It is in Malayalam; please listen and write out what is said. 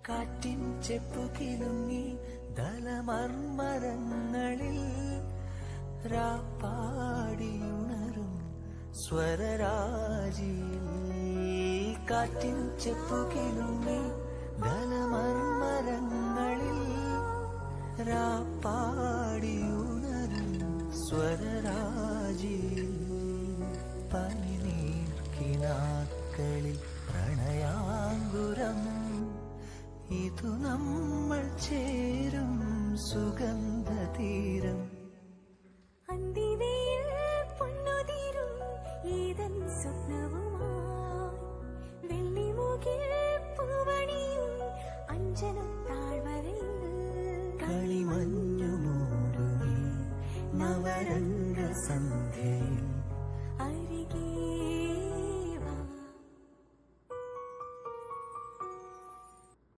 കാറ്റിൻ ചെപ്പുകിലുങ്ങി ദലമർമരങ്ങളിൽ രാപ്പാടിയുണരും സ്വരരാജിയിൽ. കാറ്റിൻ ചെപ്പുകിലുങ്ങി ദലമർമരങ്ങളിൽ രാപ്പാടിയുണരും സ്വരരാജിയിൽ. പനിനീർക്കിനാക്കളിൽ പ്രണയാങ്കുരം ഇതു നമ്മൾ ചേരും സുഗന്ധതീരം.